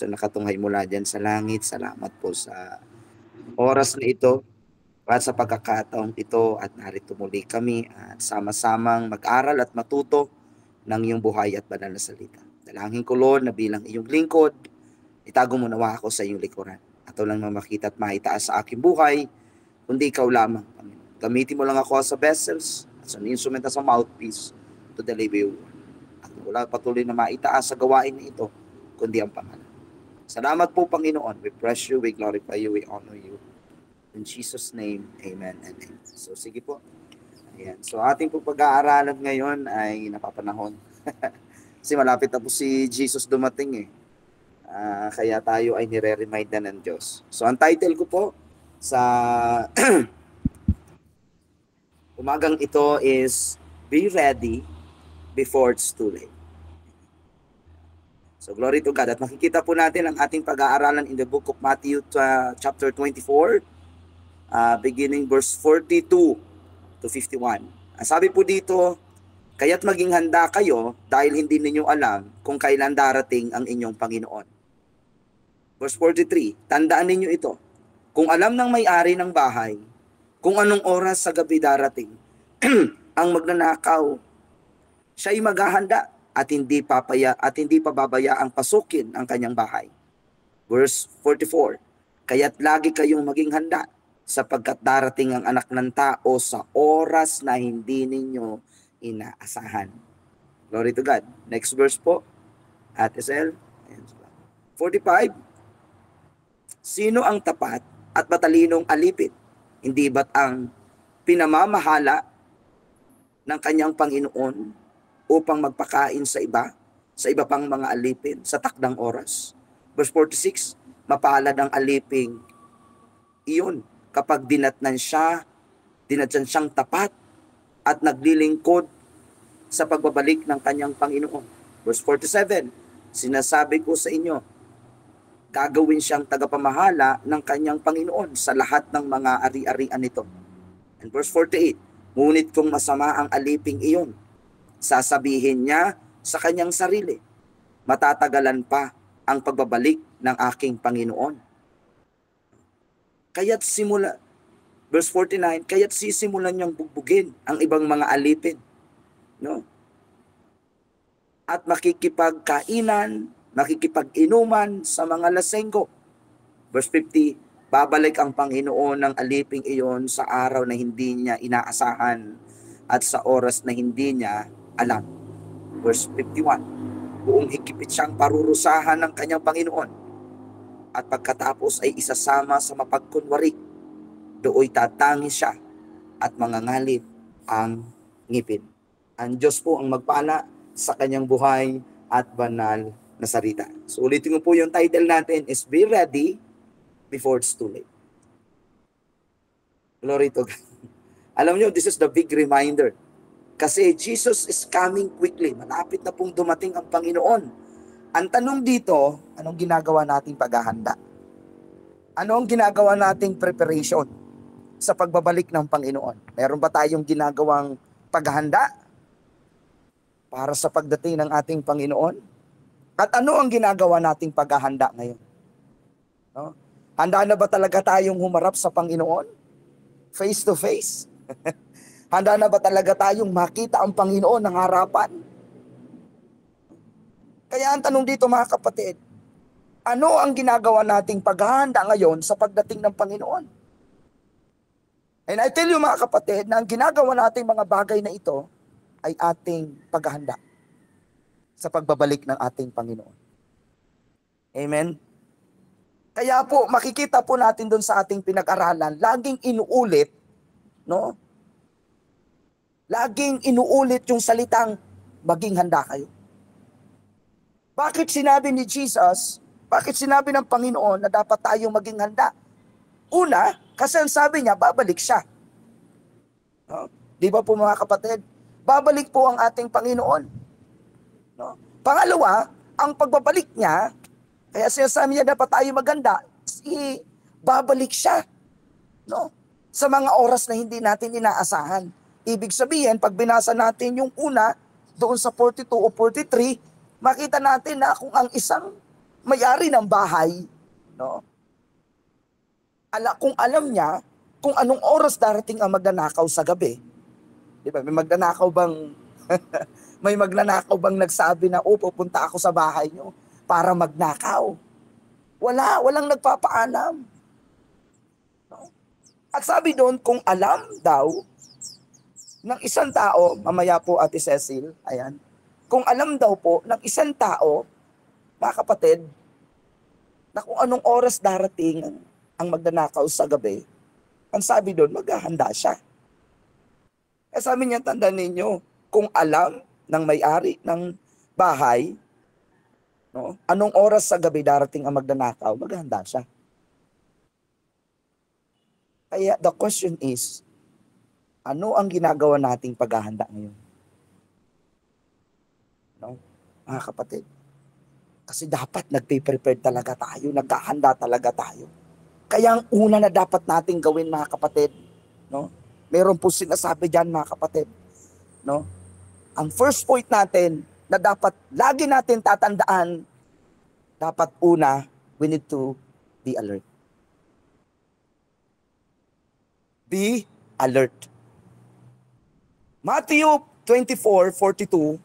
So nakatunghay mula dyan sa langit, salamat po sa oras na ito at sa pagkakataong ito at narito muli kami at sama-samang mag-aral at matuto ng iyong buhay at banal na salita. Dalangin ko, Lord, na bilang iyong lingkod, itago mo nawa ako sa iyong likuran. At lang na makita at maitaas sa aking buhay, kundi ikaw lamang, Panginoon. Gamitin mo lang ako sa vessels at sa instrument as a mouthpiece to deliver your word. At wala patuloy na maitaas sa gawain na ito, kundi ang pangalan. Salamat po, Panginoon. We bless you, we glorify you, we honor you. In Jesus' name, amen and amen. So sige po. Ayan. So ating po pag-aaralan ngayon ay napapanahon. Kasi malapit na po si Jesus dumating eh. Kaya tayo ay nire-remind na ng Diyos. So ang title ko po sa umagang ito is Be Ready Before It's Too Late. So glory to God. At makikita po natin ang ating pag-aaralan in the book of Matthew chapter 24. Beginning verse 42 to 51. Ang sabi po dito, kaya't maging handa kayo dahil hindi ninyo alam kung kailan darating ang inyong Panginoon. Verse 43, tandaan ninyo ito. Kung alam ng may-ari ng bahay, kung anong oras sa gabi darating, ang magnanakaw, siya'y maghahanda at hindi pababaya ang pasukin ang kanyang bahay. Verse 44, kaya't lagi kayong maging handa sapagkat darating ang anak ng tao sa oras na hindi ninyo inaasahan. Glory to God. Next verse po. At SL. 45. Sino ang tapat at matalinong alipin? Hindi ba't ang pinamamahala ng kanyang Panginoon upang magpakain sa iba pang mga alipin sa takdang oras? Verse 46. Mapalad ang aliping iyon kapag dinatnan siyang tapat at naglilingkod sa pagbabalik ng kanyang Panginoon. Verse 47, sinasabi ko sa inyo, gagawin siyang tagapamahala ng kanyang Panginoon sa lahat ng mga ari-arian nito. And verse 48, ngunit kung masama ang aliping iyon, sasabihin niya sa kanyang sarili, matatagalan pa ang pagbabalik ng aking Panginoon. Verse 49, kaya't sisimulan niyang bugbugin ang ibang mga alipin. No? At makikipagkainan, makikipag-inuman sa mga lasenggo. Verse 50, babalik ang Panginoon ng aliping iyon sa araw na hindi niya inaasahan at sa oras na hindi niya alam. Verse 51, buong higpit siyang parurusahan ng kanyang Panginoon. At pagkatapos ay isasama sa mapagkunwari, dooy tatangis siya at mangangalip ang ngipin. Ang Diyos po ang magpala sa kanyang buhay at banal na salita. So ulitin ko po yung title natin is Be Ready Before It's Too Late. Glory to God. Alam nyo, this is the big reminder. Kasi Jesus is coming quickly. Malapit na pong dumating ang Panginoon. Ang tanong dito, anong ginagawa nating paghahanda? Anong ginagawa nating preparation sa pagbabalik ng Panginoon? Meron ba tayong ginagawang paghahanda para sa pagdating ng ating Panginoon? At ano ang ginagawa nating paghahanda ngayon? No? Handa na ba talaga tayong humarap sa Panginoon? Face to face? Handa na ba talaga tayong makita ang Panginoon ng harapan? Kaya ang tanong dito mga kapatid, ano ang ginagawa nating paghahanda ngayon sa pagdating ng Panginoon? And I tell you mga kapatid, na ang ginagawa nating mga bagay na ito ay ating paghahanda sa pagbabalik ng ating Panginoon. Amen? Kaya po, makikita po natin doon sa ating pinag-aralan, laging inuulit, no? Laging inuulit yung salitang, maging handa kayo. Bakit sinabi ni Jesus, bakit sinabi ng Panginoon na dapat tayong maging handa? Una, kasi ang sabi niya, babalik siya. No? Di ba po mga kapatid? Babalik po ang ating Panginoon. No? Pangalawa, ang pagbabalik niya, kaya sinasabi niya dapat tayo maganda, babalik siya. No? Sa mga oras na hindi natin inaasahan. Ibig sabihin, pag binasa natin yung una, doon sa 42 o 43, makita natin na kung ang isang may-ari ng bahay, no? Kung alam niya kung anong oras darating ang magnanakaw sa gabi. Di ba? May magnanakaw bang nagsabi na, pupunta ako sa bahay niyo para magnakaw? Walang nagpapaalam. No? At sabi doon, kung alam daw ng isang tao, mamaya po Ate Cecil, ayan, kung alam daw po ng isang tao, mga kapatid, na kung anong oras darating ang magnanakaw sa gabi, ang sabi doon, maghahanda siya. Kaya sabi niya, tandaan ninyo, kung alam ng may-ari ng bahay, no, anong oras sa gabi darating ang magnanakaw, maghahanda siya. Kaya the question is, ano ang ginagawa nating paghahanda ngayon? No? Mga kapatid, kasi dapat nagpe-prepare talaga tayo, naghahanda talaga tayo. Kaya ang una na dapat nating gawin, mga kapatid, no? Meron po sinasabi diyan, mga kapatid, no? Ang first point natin na dapat lagi natin tatandaan, dapat una, we need to be alert. Be alert. Matthew 24:42,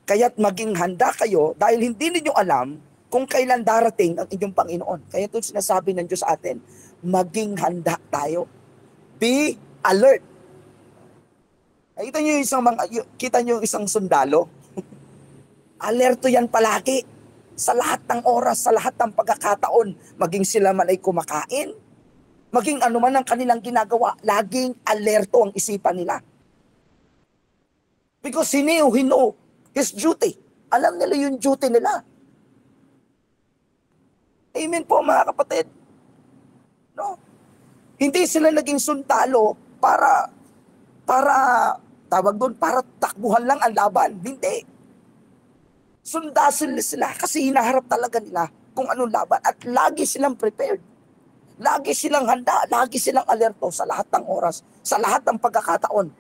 kaya't maging handa kayo dahil hindi ninyo alam kung kailan darating ang inyong Panginoon. Kaya ito sinasabi ng Diyos sa atin, maging handa tayo. Be alert. Kita niyo yung isang sundalo? Alerto yan palagi. Sa lahat ng oras, sa lahat ng pagkakataon, maging sila man ay kumakain, maging ano man ang kanilang ginagawa, laging alerto ang isipan nila. Because he knew his duty. Alam nila yung duty nila. Amen po, mga kapatid. No? Hindi sila naging sundalo para takbuhan lang ang laban. Hindi. Sundasin sila kasi hinaharap talaga nila kung anong laban at lagi silang prepared. Lagi silang handa, lagi silang alerto sa lahat ng oras, sa lahat ng pagkakataon.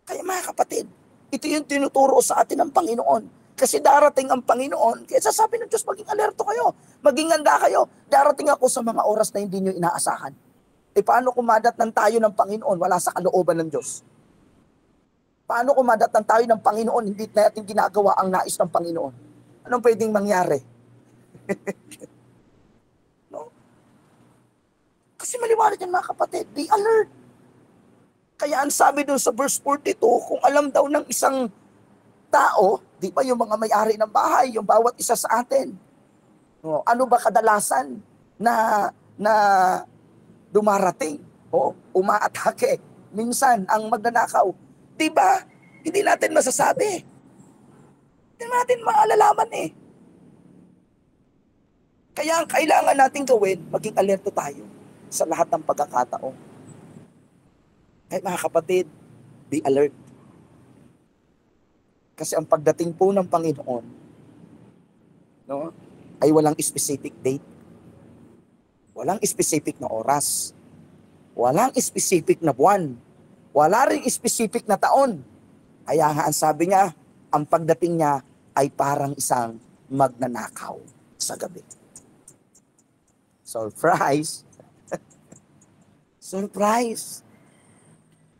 Kaya mga kapatid, ito yung tinuturo sa atin ng Panginoon. Kasi darating ang Panginoon, kaya sasabi ng Diyos, maging alerto kayo, maging handa kayo. Darating ako sa mga oras na hindi nyo inaasahan. Paano kumadatnan tayo ng Panginoon wala sa kalooban ng Diyos? Paano kumadatnan tayo ng Panginoon hindi natin ginagawa ang nais ng Panginoon? Anong pwedeng mangyari? No? Kasi maliwanag yan, mga kapatid, be alert. Kaya ang sabi doon sa verse 42, kung alam daw ng isang tao, di ba yung mga may-ari ng bahay, yung bawat isa sa atin, ano ba kadalasan na dumarating o umaatake minsan ang magnanakaw? Di ba? Hindi natin masasabi. Hindi natin maalalaman eh. Kaya ang kailangan natin gawin, maging alerto tayo sa lahat ng pagkakataon. Kaya mga kapatid, be alert. Kasi ang pagdating po ng Panginoon, no, ay walang specific date. Walang specific na oras. Walang specific na buwan. Wala rin specific na taon. Kaya nga ang sabi niya, ang pagdating niya ay parang isang magnanakaw sa gabi. Surprise! Surprise!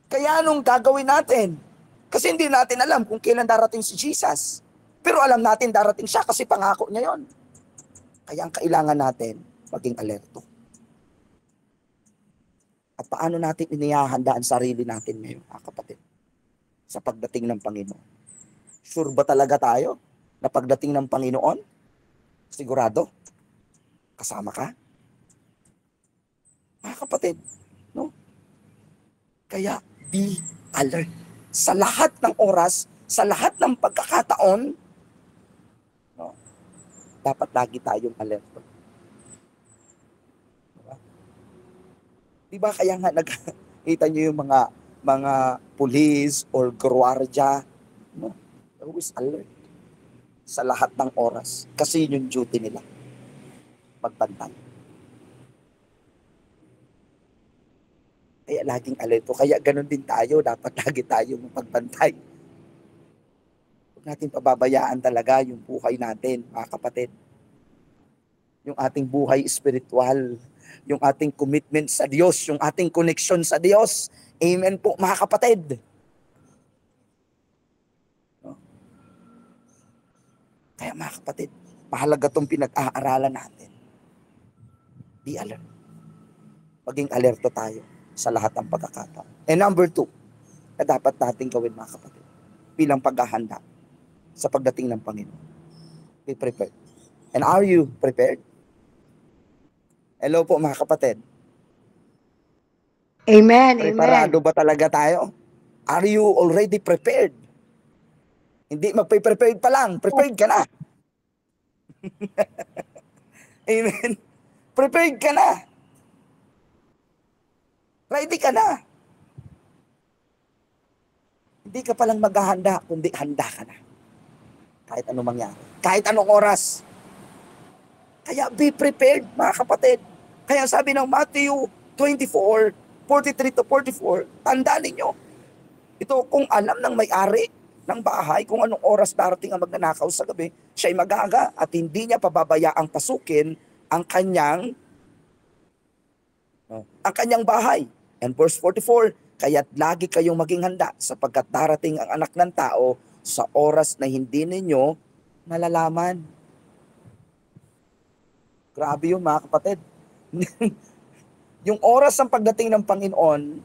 Kaya anong gagawin natin? Kasi hindi natin alam kung kailan darating si Jesus. Pero alam natin darating siya kasi pangako niya yon. Kaya ang kailangan natin, maging alerto. At paano natin inihahanda ang sarili natin ngayon, kapatid? Sa pagdating ng Panginoon. Sure ba talaga tayo na pagdating ng Panginoon? Sigurado? Kasama ka? Mga kapatid, no? Kaya be alert. Sa lahat ng oras, sa lahat ng pagkakataon, no? Dapat lagi tayong alerto. Diba kaya nga nakita niyo yung mga police or gwardiya, no? Always alert sa lahat ng oras kasi yun yung duty nila, magbantay. Kaya laging alerto. Kaya ganun din tayo, dapat lagi tayong magbantay. natin pababayaan talaga yung buhay natin, mga kapatid. Yung ating buhay espiritual, yung ating commitment sa Diyos, yung ating connection sa Diyos. Amen po, mga kapatid. Kaya mga kapatid, mahalaga itong pinag-aaralan natin. Be alert. Maging alerto tayo sa lahat ng pagkakataon. And number 2, na dapat natin gawin, mga kapatid, bilang paghahanda sa pagdating ng Panginoon. Be prepared. And are you prepared? Hello po, mga kapatid. Amen, Preparado amen. ba talaga tayo? Are you already prepared? Hindi magpe-prepared pa lang, prepared ka na. Amen. Prepared ka na. Ready ka na. Hindi ka palang maghahanda, kundi handa ka na. Kahit anong mangyari. Kahit anong oras. Kaya be prepared, mga kapatid. Kaya sabi ng Matthew 24:43-44, tandaan ninyo, ito kung alam ng may-ari ng bahay kung anong oras darating ang magnanakaw sa gabi, siya'y magaga at hindi niya pababayaang pasukin ang kanyang bahay. And verse 44, kaya't lagi kayong maging handa sapagkat darating ang anak ng tao sa oras na hindi ninyo nalalaman. Grabe yun, mga kapatid. Yung oras ng pagdating ng Panginoon,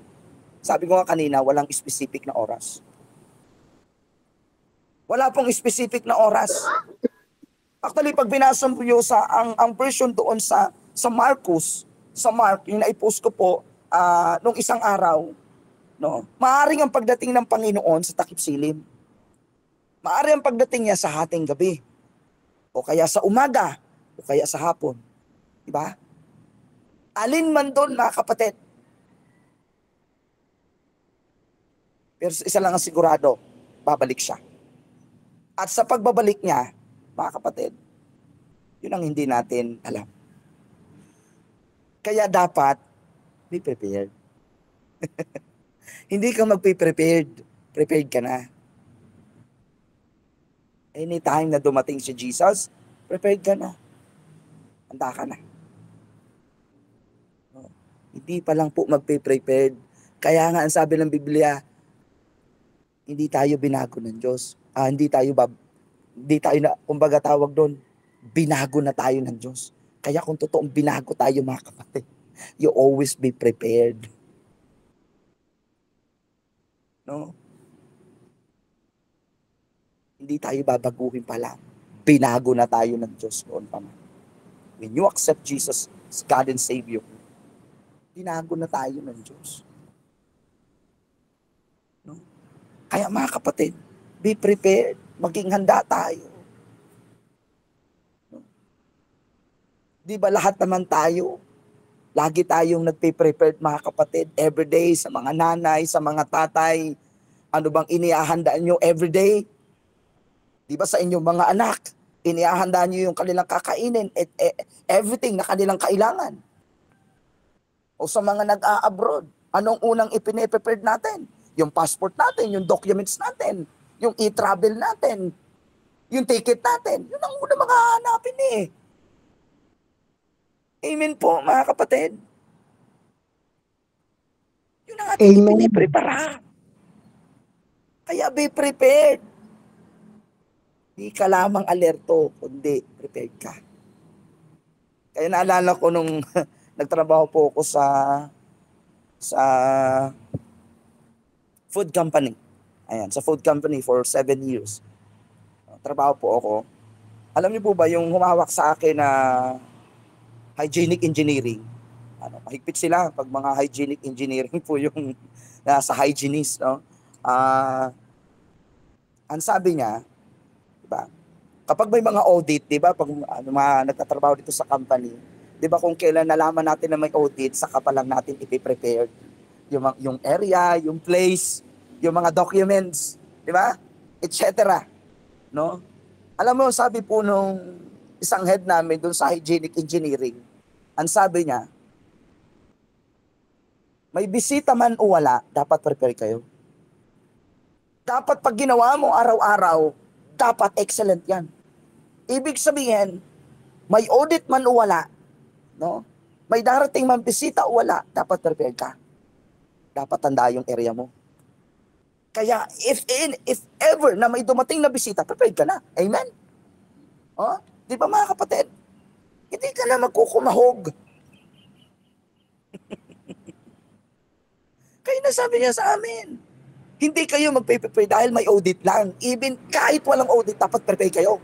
sabi ko nga kanina, walang specific na oras. Wala pong specific na oras. Actually, pag binasa mo nyo ang version doon sa Mark, yung naipost ko po, nung isang araw, no, maaring ang pagdating ng Panginoon sa takip silim. Maaring ang pagdating niya sa hating gabi. O kaya sa umaga. O kaya sa hapon. Diba? Alin man doon, mga kapatid. Pero isa lang ang sigurado, babalik siya. At sa pagbabalik niya, mga kapatid, yun ang hindi natin alam. Kaya dapat, be prepared. Hindi ka magpe-prepared. Prepared ka na. Anytime na dumating si Jesus, prepared ka na. Handa ka na. No? Hindi pa lang po magpe-prepared. Kaya nga ang sabi ng Biblia, hindi tayo binago ng Diyos. Hindi tayo na, kumbaga tawag doon, binago na tayo ng Diyos. Kaya kung totoong binago tayo, mga kapatid, you always be prepared. No? Hindi tayo babaguhin pa lang. Binago na tayo ng Diyos noon pa man. When you accept Jesus as God and Savior, binago na tayo ng Diyos. No? Kaya mga kapatid, be prepared. Maging handa tayo. No? Di ba lahat naman tayo, lagi tayong nagpe-prepared, mga kapatid, everyday, sa mga nanay, sa mga tatay. Ano bang inihahandaan nyo everyday? Di ba sa inyong mga anak, inihahandaan nyo yung kanilang kakainin, everything na kanilang kailangan. O sa mga nag-a-abroad, anong unang ipine-prepared natin? Yung passport natin, yung documents natin, yung e-travel natin, yung ticket natin. Yun ang unang mga hanapin eh. Amen po, mga kapatid. Yun ang ating ipine-prepara. Kaya be prepared. Di ka lamang alerto, kundi prepared ka. Kaya naalala ko nung nagtrabaho po ako sa food company. Ayan, sa food company for 7 years. Trabaho po ako. Alam niyo po ba yung humawak sa akin na hygienic engineering? Mahigpit sila pag mga hygienic engineering po yung nasa hygienist, no? Ang sabi niya, diba? Kapag may mga audit, diba? Pag mga nagtatrabaho dito sa company, diba kung kailan nalaman natin na may audit, saka pa lang natin ipiprepare yung area, yung place, yung mga documents, diba? Etc. No? Alam mo, sabi po nung isang head namin dun sa hygienic engineering, ang sabi niya, may bisita man o wala, dapat prepare kayo. Dapat pag ginawa mo araw-araw, dapat excellent yan. Ibig sabihin, may audit man o wala, no? May darating man bisita o wala, dapat prepared ka. Dapat tanda yung area mo. Kaya if ever na may dumating na bisita, prepared ka na. Amen? Oh, di ba mga kapatid? Hindi ka na magkukumahog. Kaya nasabi niya sa amin, hindi kayo magpe-prepare dahil may audit lang. Even kahit walang audit, dapat prepare kayo.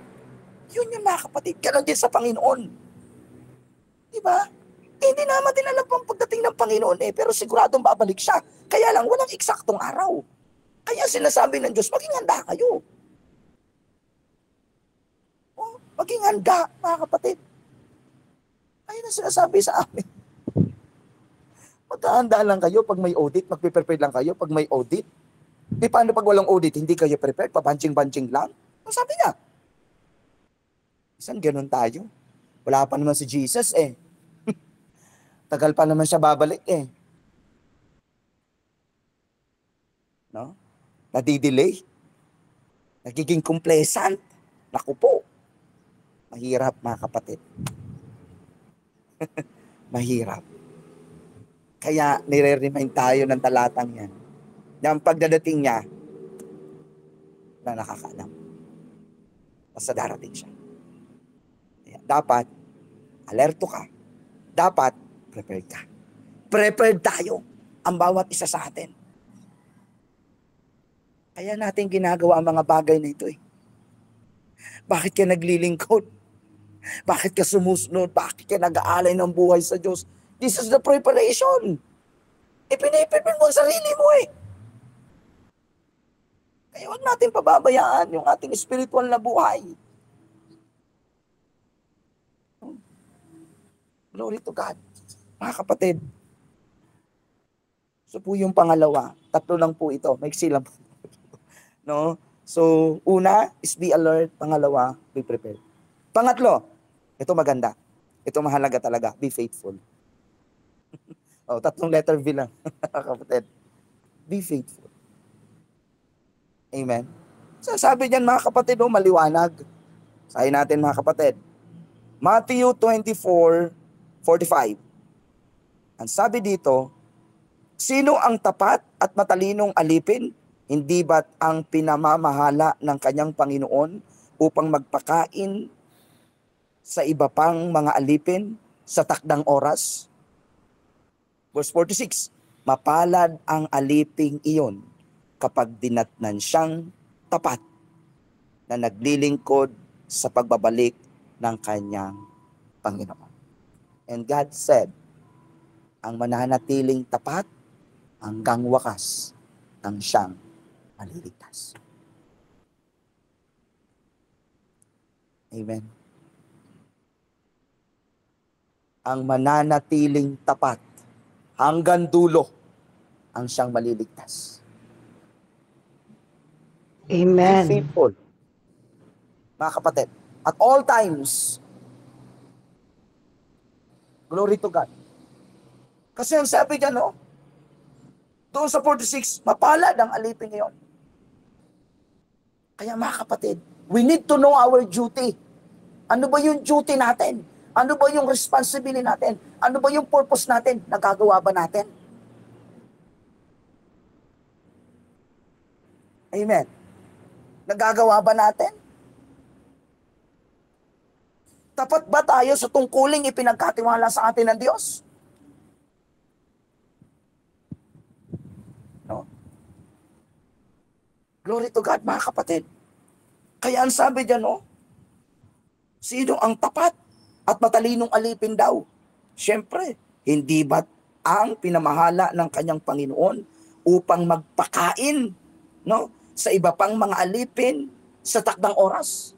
Yun yung mga kapatid. Ganon din sa Panginoon. Di ba? Hindi naman din alam pang pagdating ng Panginoon pero siguradong babalik siya. Kaya lang, walang eksaktong araw. Kaya sinasabi ng Diyos, maging handa kayo. Oh, maging handa, mga kapatid. Kaya na sinasabi sa amin. Magkahanda lang kayo pag may audit, magpe-prepare lang kayo pag may audit. Di paano pag walang audit, hindi kayo prepared, pabanching-banching lang? Ang sabi niya. Isang ganun tayo. Wala pa naman si Jesus Tagal pa naman siya babalik No? Nadidelay. Nagiging complacent. Naku po. Mahirap mga kapatid. Mahirap. Kaya nire-remind tayo ng talatang yan. Yung pagdadating niya na nakakaalam. Basta darating siya. Kaya dapat, alerto ka. Dapat, prepared ka. Prepared tayo. Ang bawat isa sa atin. Kaya natin ginagawa ang mga bagay na ito Bakit ka naglilingkod? Bakit ka sumusunod? Bakit ka nag-aalay ng buhay sa Diyos? This is the preparation. Ipiniprepare mo ang sarili mo Kaya huwag natin pababayaan yung ating spiritual na buhay. Glory to God. Mga kapatid. So po yung pangalawa. 3 lang po ito. Maiksi lang po. No? So, una is be alert. Pangalawa, be prepared. Pangatlo, ito maganda. Ito mahalaga talaga. Be faithful. 3 letter B lang. Kapatid. Be faithful. Amen. So, sabi niyan mga kapatid, maliwanag. Sabi natin mga kapatid. Matthew 24:45. Ang sabi dito, sino ang tapat at matalinong alipin? Hindi ba't ang pinamamahala ng kanyang Panginoon upang magpakain sa iba pang mga alipin sa takdang oras? Verse 46, mapalad ang aliping iyon kapag dinatnan siyang tapat na naglilingkod sa pagbabalik ng kanyang Panginoon. And God said, ang mananatiling tapat hanggang wakas ng siyang maliligtas. Amen. Ang mananatiling tapat hanggang dulo ang siyang maliligtas. Amen. Be faithful. Mga kapatid, at all times, glory to God. Kasi ang sabi dyan, doon sa 46, mapalad ang alipin ngayon. Kaya mga kapatid, we need to know our duty. Ano ba yung duty natin? Ano ba yung responsibility natin? Ano ba yung purpose natin? Nagagawa ba natin? Amen. Nagagawa ba natin? Tapat ba tayo sa tungkuling ipinagkatiwala sa atin ng Diyos? No? Glory to God, mga kapatid. Kaya ang sabi dyan, sino ang tapat at matalinong alipin daw? Siyempre, hindi ba't ang pinamahala ng kanyang Panginoon upang magpakain sa iba pang mga alipin sa takdang oras?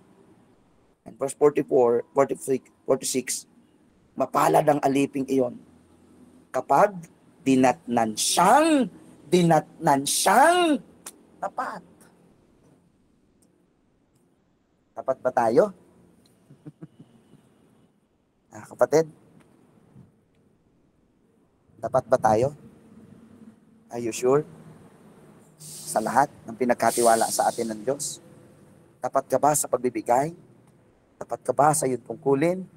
And verse 44, 46, mapalad ang aliping iyon kapag dinatnan siyang tapat. Tapat ba tayo? Kapatid? Tapat ba tayo? Are you sure? Sa lahat ng pinagkatiwala sa atin ng Diyos? Tapat ka ba sa pagbibigay? Tapat ka ba sa iyong tungkulin?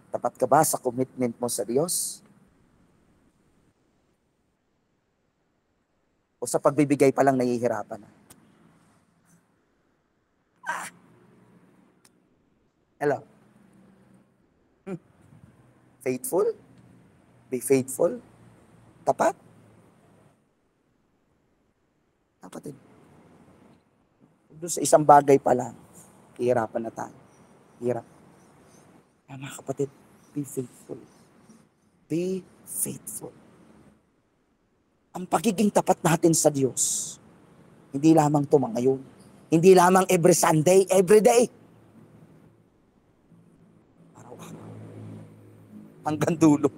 Tapat ka ba sa commitment mo sa Diyos? O sa pagbibigay pa lang nahihirapan na? Hello? Faithful? Be faithful? Tapat? Kapatid. Doon sa isang bagay pa lang, hihirapan na tayo. Hirap. Mga kapatid, be faithful. Be faithful. Ang pagiging tapat natin sa Diyos, hindi lamang ito ngayon. Hindi lamang every Sunday, every day. Araw-araw. Hanggang dulo.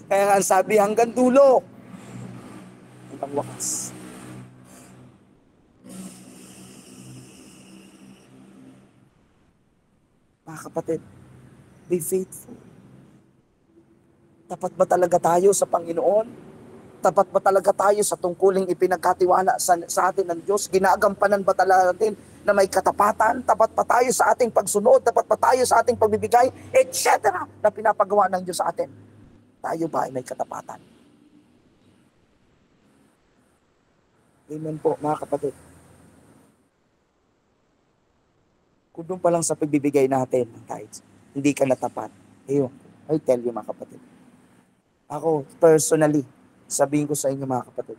Kaya nga sabi, hanggang dulo. Hanggang wakas. Mga kapatid, be faithful. Tapat ba talaga tayo sa Panginoon? Tapat ba talaga tayo sa tungkuling ipinagkatiwala sa atin ng Diyos? Ginagampanan ba talaga natin na may katapatan? Tapat pa tayo sa ating pagsunod? Tapat pa tayo sa ating pagbibigay? Etc. na pinapagawa ng Diyos sa atin. Tayo ba ay may katapatan? Amen po, mga kapatid. Kung doon pa lang sa pagbibigay natin ng tithes, hindi ka natapat. Ayun, I tell you, mga kapatid. Ako, personally, sabihin ko sa inyo, mga kapatid,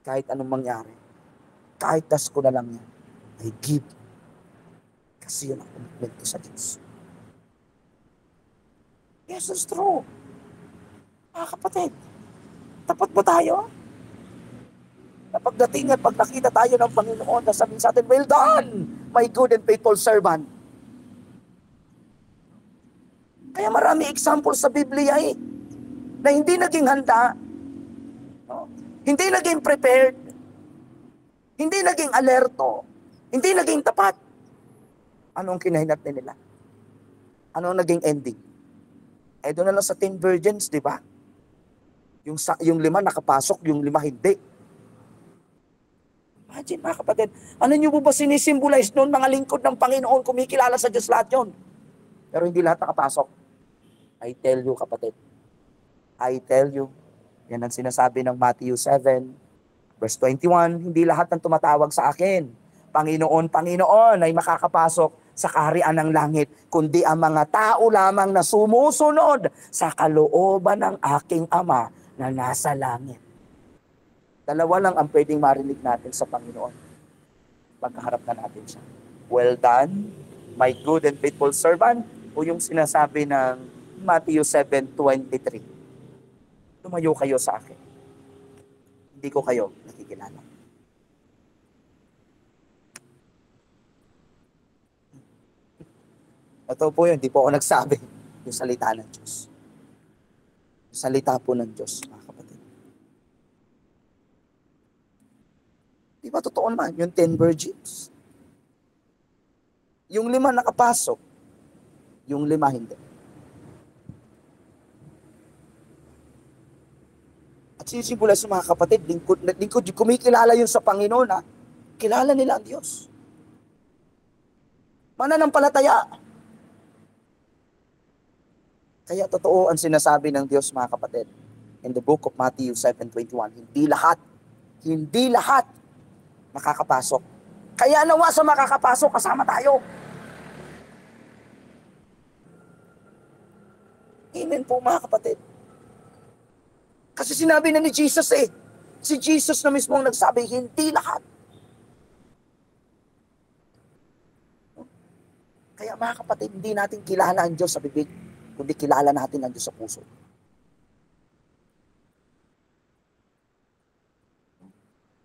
kahit anong mangyari, kahit das ko na lang yan, I give. Kasi yun ang commitment ko sa Diyos. Yes, it's true. Mga kapatid, tapat ba tayo? Na pagdating at pag nakita tayo ng Panginoon, na sabihin sa atin, well done, my good and faithful servant. Kaya marami example sa Biblia na hindi naging handa, hindi naging prepared, hindi naging alerto, hindi naging tapat. Ano ang kinahinatnan nila? Ano ang naging ending? Doon na lang sa 10 virgins, di ba? Yung 5 nakapasok, yung 5 hindi. Imagine, mga kapatid, ano nyo ba sinisimbolize noon, mga lingkod ng Panginoon, kumikilala sa Diyos lahat yun. Pero hindi lahat nakapasok. I tell you, kapatid. I tell you. Yan ang sinasabi ng Matthew 7, verse 21, hindi lahat ng tumatawag sa akin, Panginoon, Panginoon, ay makakapasok sa kaharian ng langit, kundi ang mga tao lamang na sumusunod sa kalooban ng aking Ama na nasa langit. Dalawa lang ang pwedeng marinig natin sa Panginoon pagkaharap na natin siya. Well done, my good and faithful servant, o yung sinasabi ng Matthew 7:23. Tumayo kayo sa akin. Hindi ko kayo nakikilala. Ito po yun, hindi po ako nagsabi. Yung salita ng Diyos. Yung salita po ng Diyos, mga kapatid. Di ba totoo naman, yung 10 virgins? Yung 5 nakapasok, yung 5 hindi. At sinisimula sa mga kapatid, lingkod, kumikilala yun sa Panginoon, ha? Kilala nila ang Diyos. Mananampalataya. Kaya totoo ang sinasabi ng Diyos, mga kapatid, in the book of Matthew 7:21, hindi lahat makakapasok. Kaya nawa sa makakapasok, kasama tayo. Amen po, mga kapatid. Kasi sinabi na ni Jesus si Jesus na mismo ang nagsabi, hindi lahat. Kaya mga kapatid, hindi natin kilala ang Diyos sa bibig, kundi kilala natin ang Diyos sa puso.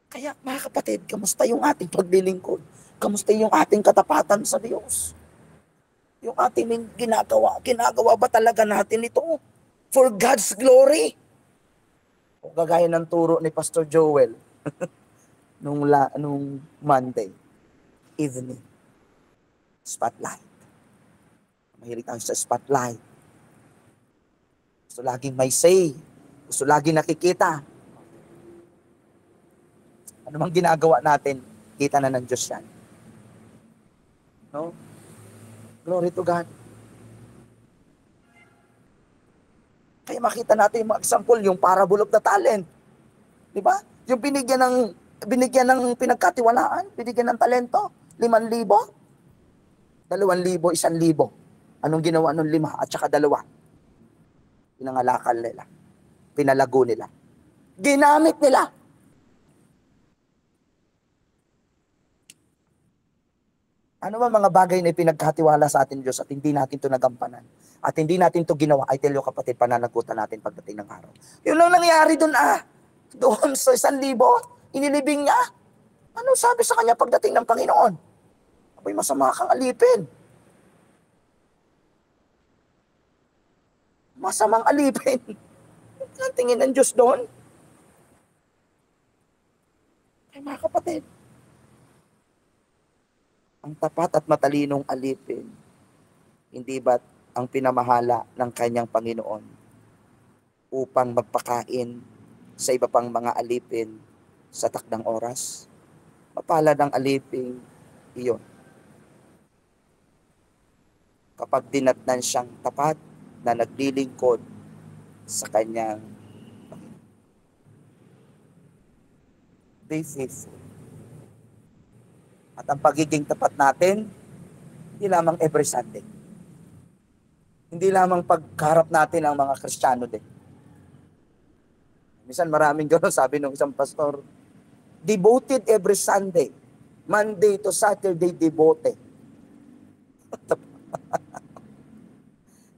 Kaya mga kapatid, kamusta yung ating paglilingkod? Kamusta yung ating katapatan sa Diyos? Yung ating ginagawa ba talaga natin ito for God's glory? O gagaya ng turo ni Pastor Joel nung Monday evening. Spotlight. Mahilig tayo sa spotlight. Gusto laging may say. Gusto laging nakikita. Ano mang ginagawa natin, kita na ng Diyos yan. No? Glory to God. Kaya makita natin yung mga example, yung parable of the talent. Di ba? Yung binigyan ng pinagkatiwalaan, binigyan ng talento, 5,000, 2,000, 1,000. Anong ginawa nung 5 at saka 2? Pinangalakal nila. Pinalago nila. Ginamit nila. Ano ba mga bagay na ipinagkatiwala sa atin Diyos at hindi natin ito nagampanan? At hindi natin ito ginawa, I tell you kapatid, pananagutan natin pagdating ng araw. Yun lang nangyari doon Doon sa 1,000, inilibing niya. Ano sabi sa kanya pagdating ng Panginoon? Abay, masama kang alipin. Masamang alipin. Ang tingin ng Diyos doon. Ay mga kapatid, ang tapat at matalinong alipin, hindi ba't ang pinamahala ng kanyang Panginoon upang magpakain sa iba pang mga alipin sa takdang oras? Mapalad ang alipin iyon kapag dinatnan siyang tapat na naglilingkod sa kanyang Panginoon. Be faithful. At ang pagiging tapat natin, hindi lamang every Sunday. Hindi lamang pagkarap natin ang mga Kristiyano din. Minsan maraming gano'n, sabi ng isang pastor, devoted every Sunday. Monday to Saturday, devoted.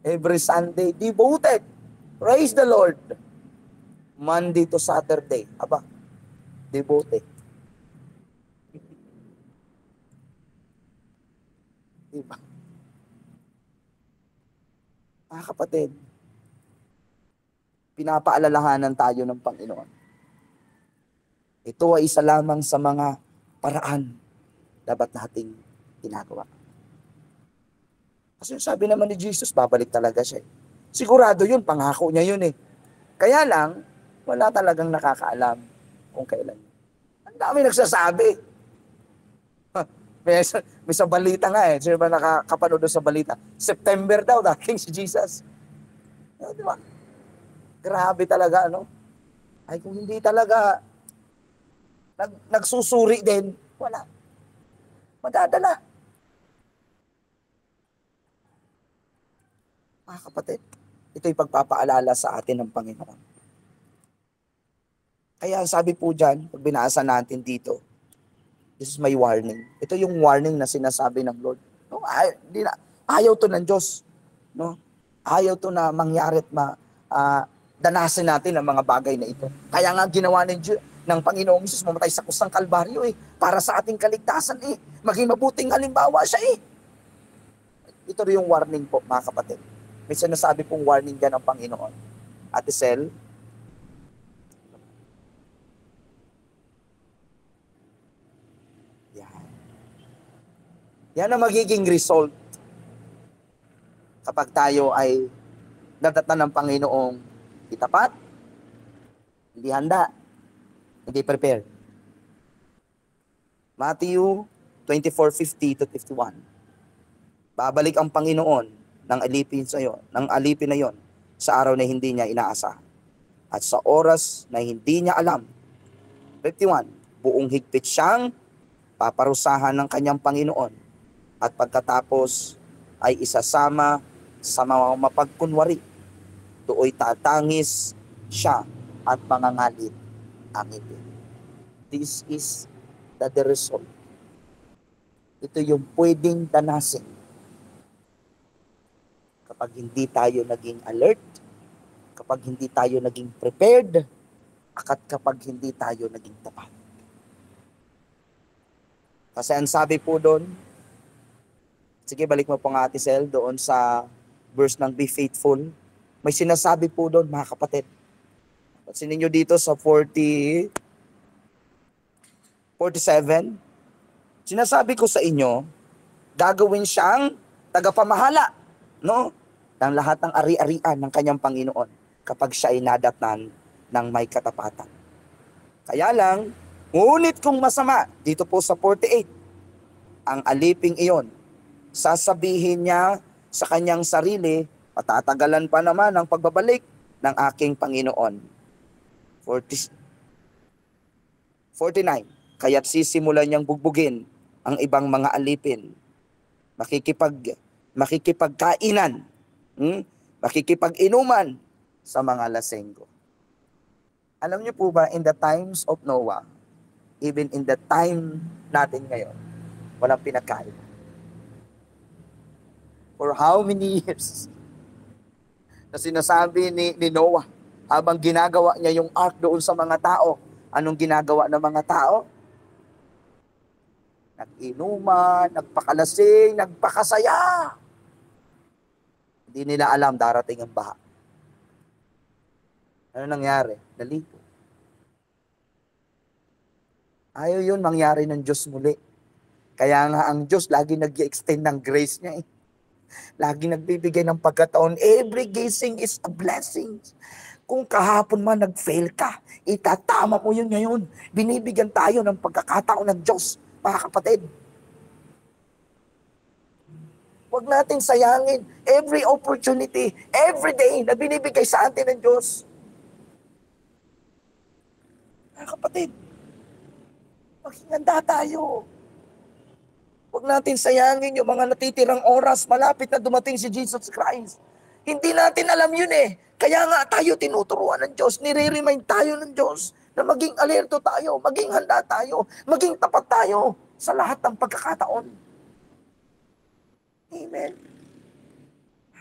Every Sunday, devoted. Praise the Lord. Monday to Saturday, devoted. Diba? Mga kapatid, pinapaalalahanan tayo ng Panginoon. Ito ay isa lamang sa mga paraan dapat nating ginagawa. Kasi sabi naman ni Jesus, babalik talaga siya. Sigurado yun, pangako niya yun eh. Kaya lang, wala talagang nakakaalam kung kailan. Ang dami nagsasabi. May sa balita nga Sino ba nakakapanood sa balita? September daw, dating si Jesus. Di ba? Grabe talaga, Ay, kung hindi talaga nagsusuri din, wala. Madadala. Mga kapatid, ito'y pagpapaalala sa atin ng Panginoon. Kaya sabi po dyan, pag binasa natin dito, this is my warning. Ito yung warning na sinasabi ng Lord. Ayaw to ng Diyos. Ayaw to na mangyari at danasin natin ang mga bagay na ito. Kaya nga ginawa ng Panginoong Jesus mamatay sa kusang Kalbaryo para sa ating kaligtasan Maging mabuting halimbawa siya Ito rin yung warning po mga kapatid. May sinasabi pong warning dyan ng Panginoon. Ate Sel, yan ang magiging result kapag tayo ay nadatnan ng Panginoong itapat, hindi handa, hindi prepared. Matthew 24:50-51. Babalik ang Panginoon ng alipin na yon sa araw na hindi niya inaasa at sa oras na hindi niya alam. 51. Buong higpit siyang paparusahan ng kanyang Panginoon at pagkatapos ay isasama sa mga mapagkunwari. Do'y tatangis siya at mangangalit ang ngipin. This is the result. Ito yung pwedeng danasin kapag hindi tayo naging alert, kapag hindi tayo naging prepared, at kapag hindi tayo naging tapat. Kasi ang sabi po doon, sige, balik mo po nga Ate Sel doon sa verse ng be faithful. May sinasabi po doon, mga kapatid. Pansinin nyo dito sa 47. Sinasabi ko sa inyo, gagawin siyang tagapamahala, ng lahat ng ari-arian ng kanyang Panginoon kapag siya ay nadatnan ng may katapatan. Kaya lang, ngunit kung masama, dito po sa 48, ang aliping iyon sasabihin niya sa kanyang sarili, patatagalan pa naman ang pagbabalik ng aking Panginoon. 49. Kaya't sisimulan niyang bugbugin ang ibang mga alipin. Makikipagkainan, makikipag-inuman sa mga lasenggo. Alam niyo po ba, in the times of Noah, even in the time natin ngayon, walang pinagkain. For how many years na sinasabi ni Noah, habang ginagawa niya yung ark doon sa mga tao, anong ginagawa ng mga tao? Nag-inuman, nagpakalasing, nagpakasaya. Hindi nila alam darating ang baha. Ano nangyari? Nalipo. Ayaw yun mangyari ng Diyos muli. Kaya nga ang Diyos lagi nag-extend ng grace niya eh. Lagi nagbibigay ng pagkataon. Every gising is a blessing. Kung kahapon man nag-fail ka, itatama mo yun ngayon. Binibigyan tayo ng pagkakataon ng Diyos, mga kapatid. Huwag natin sayangin every opportunity, every day na binibigay sa atin ng Diyos. Mga kapatid, maging handa tayo. Huwag natin sayangin yung mga natitirang oras, malapit na dumating si Jesus Christ. Hindi natin alam yun eh. Kaya nga tayo tinuturuan ng Diyos, nire-remind tayo ng Diyos na maging alerto tayo, maging handa tayo, maging tapat tayo sa lahat ng pagkakataon. Amen.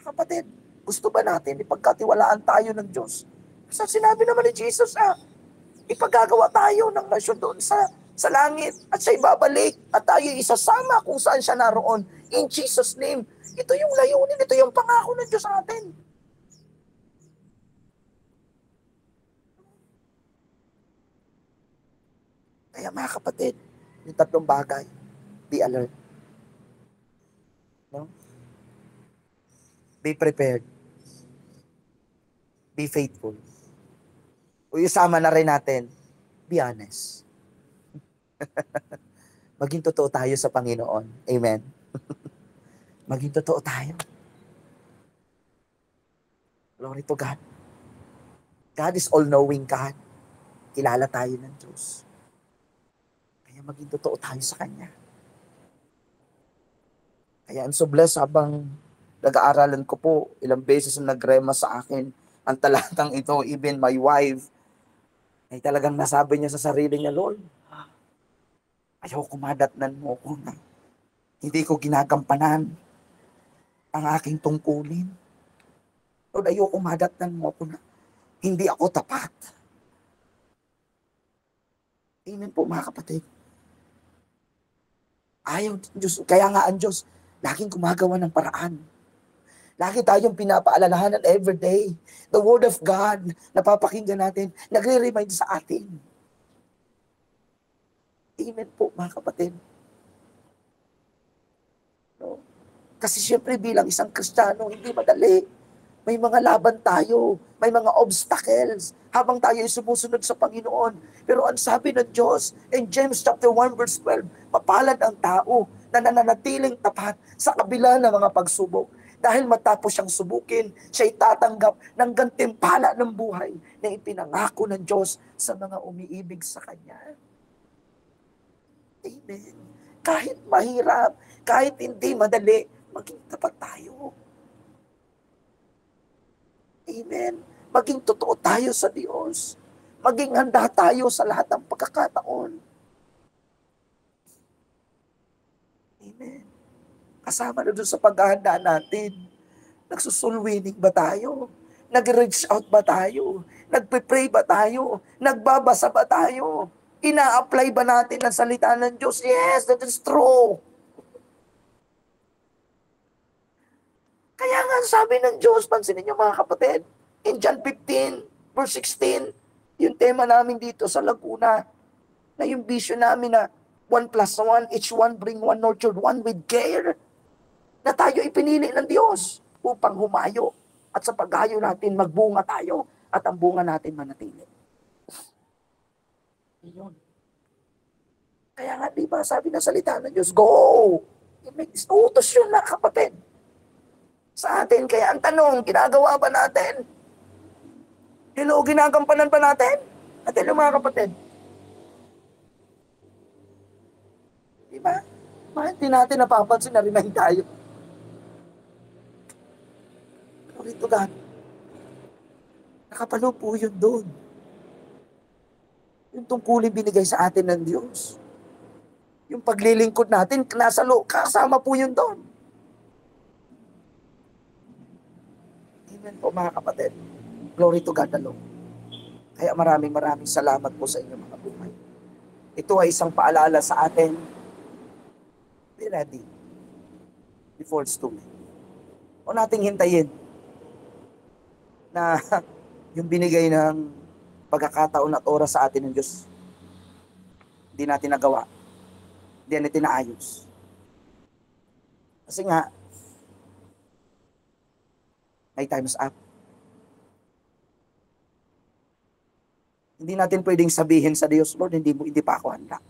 Kapatid, gusto ba natin ipagkatiwalaan tayo ng Diyos? Kasi sinabi naman ni Jesus, ipagagawa tayo ng nasyon doon sa langit at siya ibabalik at tayo isasama kung saan siya naroon. In Jesus' name, ito yung layunin, ito yung pangako ng Diyos sa atin. Kaya mga kapatid, yung tatlong bagay, be alert. No? Be prepared. Be faithful. O isama na rin natin, be honest. Maging totoo tayo sa Panginoon. Amen. Maging totoo tayo. Glory to God. God is all-knowing God. Kilala tayo ng Diyos. Kaya maging totoo tayo sa Kanya. Kaya I'm so blessed habang nag-aaralan ko po, ilang beses na nagrema sa akin ang talatang ito, even my wife, ay talagang nasabi niya sa sarili niya, Lord, ayaw kumadatnan mo ko na hindi ko ginagampanan ang aking tungkulin. Lord, ayaw kumadatnan mo ko na hindi ako tapat. Amen po mga kapatid. Ayaw Diyos, kaya nga ang Diyos, laging gumagawa ng paraan. Lagi tayong pinapaalalahanan every day. The Word of God, napapakinggan natin, nagre-remind sa atin. Amen po, mga kapatid. No? Kasi siyempre bilang isang Kristiyano, hindi madali. May mga laban tayo, may mga obstacles habang tayo ay sumusunod sa Panginoon. Pero ang sabi ng Diyos in James chapter 1 verse 12, mapalad ang tao na nananatiling tapat sa kabila ng mga pagsubok. Dahil matapos siyang subukin, siya tatanggap ng gantimpala ng buhay na ipinangako ng Diyos sa mga umiibig sa Kanya. Amen. Kahit mahirap, kahit hindi madali, maging tapat tayo. Amen. Maging totoo tayo sa Diyos. Maging handa tayo sa lahat ng pagkakataon. Amen. Kasama na doon sa paghahanda natin. Nagsusulwinig ba tayo? Nag-reach out ba tayo? Nagpe-pray ba tayo? Nagbabasa ba tayo? Ina-apply ba natin ang salita ng Diyos? Yes, that is true. Kaya nga sabi ng Diyos, pansinin niyo mga kapatid, in John 15, verse 16, yung tema namin dito sa Laguna, na yung vision namin na 1 plus 1, each one bring one, nurtured one with care, na tayo ipinili ng Diyos upang humayo at sa paghayo natin magbunga tayo at ang bunga natin manatili. Yun. Kaya nga diba sabi ng salita ng Diyos, go! May utos yun na kapatid. Sa atin, kaya ang tanong, ginagawa ba natin? Hello, ginagampanan ba natin? At hello mga kapatid. Diba? Bakit di natin napapansin na remind tayo? Glory to God. Nakapalo po yun doon. Yung tungkulin binigay sa atin ng Diyos. Yung paglilingkod natin, nasa kasama po yun doon. Amen po mga kapatid. Glory to God alone. Kaya maraming salamat po sa inyo mga buhay. Ito ay isang paalala sa atin. Be ready before it's too late. O nating hintayin na yung binigay ng pagkakataon at oras sa atin ng Diyos, hindi natin nagawa. Hindi natin naayos. Kasi nga, may time's up. Hindi natin pwedeng sabihin sa Diyos, Lord, hindi pa ako handa.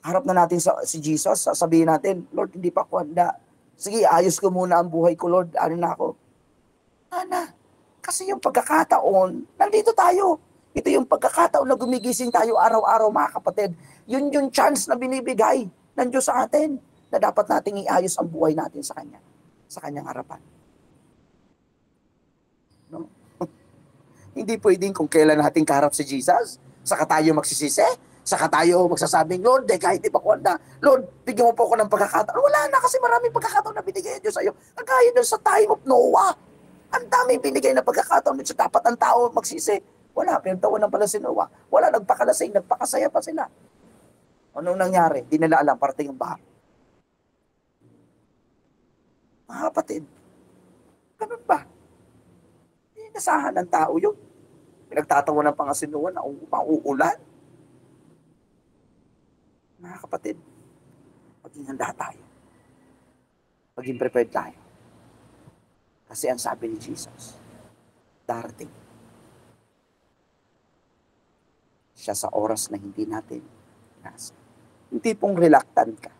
Harap na natin si Jesus, sasabihin natin, Lord, hindi pa ako handa. Sige, ayos ko muna ang buhay ko, Lord. Ano na ako? Ana, kasi yung pagkakataon, nandito tayo. Ito yung pagkakataon na gumigising tayo araw-araw, mga kapatid. Yun yung chance na binibigay ng Diyos sa atin na dapat nating iayos ang buhay natin sa Kanya, sa Kanyang harapan. No? Hindi pwedeng kung kailan natin kaharap si Jesus, saka tayo magsisisi, saka tayo magsasabing, Lord, kahit di pa ko handa, Lord, bigyan mo po ako ng pagkakataon. Wala na kasi maraming pagkakataon na binigay ng Diyos sa iyo. Kagaya doon sa time of Noah. Ang daming binigay na pagkakataon dito, dapat ang tao magsisi. Wala, pinagtawan ng pala si Noah. Wala, nagpakalasing, nagpakasaya pa sila. Anong nangyari? Di nila alam, parating yung baha. Mga kapatid, ganun ba? Inasahan ng tao yun. Pinagtatawanan pa nga si Noah na uulan. Mga kapatid, maging handa tayo. Maging prepared tayo. Kasi ang sabi ni Jesus, darating siya sa oras na hindi natin nasa. Hindi pong reluctant ka.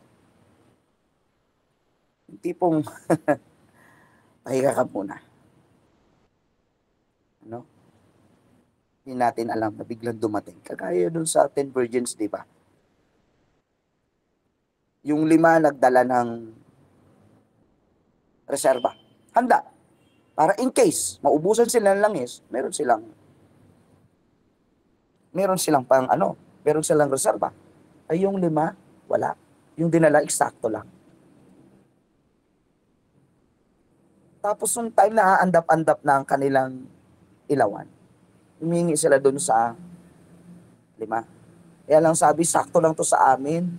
Hindi pong pahiga ka muna. Ano? Hindi natin alam na biglang dumating. Kagaya dun sa 10 virgins, di ba? Yung 5 nagdala ng reserba. Handa. Para in case, maubusan sila ng langis, meron silang meron silang reserba. Ay yung 5, wala. Yung dinala, eksakto lang. Tapos yung time na aandap-andap na ang kanilang ilawan, humingi sila dun sa 5. Kaya lang sabi, sakto lang to sa amin,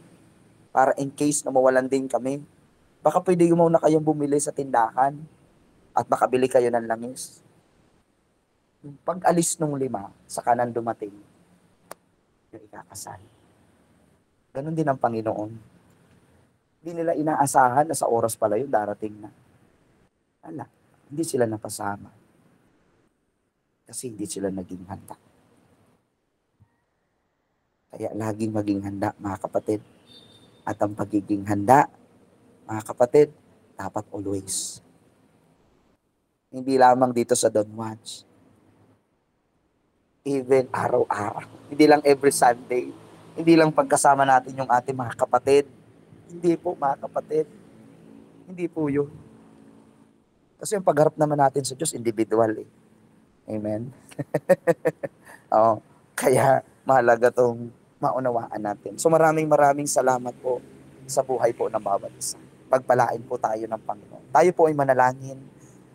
para in case na mawalan din kami. Baka pwede na kayong bumili sa tindahan at makabili kayo ng langis. Yung pag-alis ng 5, sa kanan dumating yung ikakasal. Ganon din ang Panginoon. Hindi nila inaasahan na sa oras pala yun darating na. Ala, hindi sila napasama. Kasi hindi sila naging handa. Kaya laging maging handa, mga kapatid. At ang pagiging handa, mga kapatid, dapat always. Hindi lamang dito sa Don't Watch. Even araw-araw. Hindi lang every Sunday. Hindi lang pagkasama natin yung ating mga kapatid. Hindi po, mga kapatid. Hindi po yun. Kasi yung pagharap naman natin sa Diyos, individual eh. Amen? Oo. Kaya mahalaga tong maunawaan natin. So maraming salamat po sa buhay po ng bawat isa. Pagpalain po tayo ng Panginoon. Tayo po ay manalangin.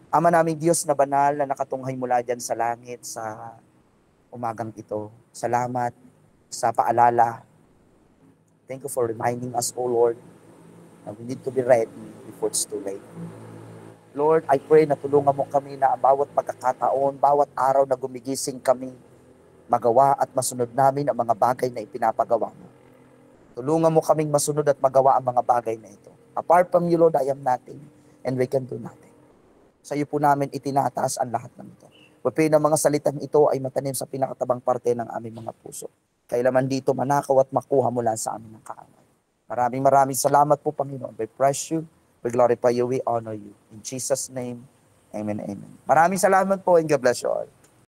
Ama naming Diyos na banal na nakatunghay mula dyan sa langit, sa umagang ito. Salamat sa paalala. Thank you for reminding us, O Lord, that we need to be ready before it's too late. Lord, I pray na tulungan mo kami na bawat pagkakataon, bawat araw na gumigising kami, magawa at masunod namin ang mga bagay na ipinapagawa mo. Tulungan mo kaming masunod at magawa ang mga bagay na ito. Apart from you, Lord, I am nothing and we can do nothing. Sa iyo po namin itinataas ang lahat ng ito. Pwede na mga salitang ito ay matanim sa pinakatabang parte ng aming mga puso. Kailaman dito manakaw at makuha mula sa aming kaaway. Maraming salamat po, Panginoon. We praise you, we glorify you, we honor you. In Jesus' name, amen, amen. Maraming salamat po and God bless you all.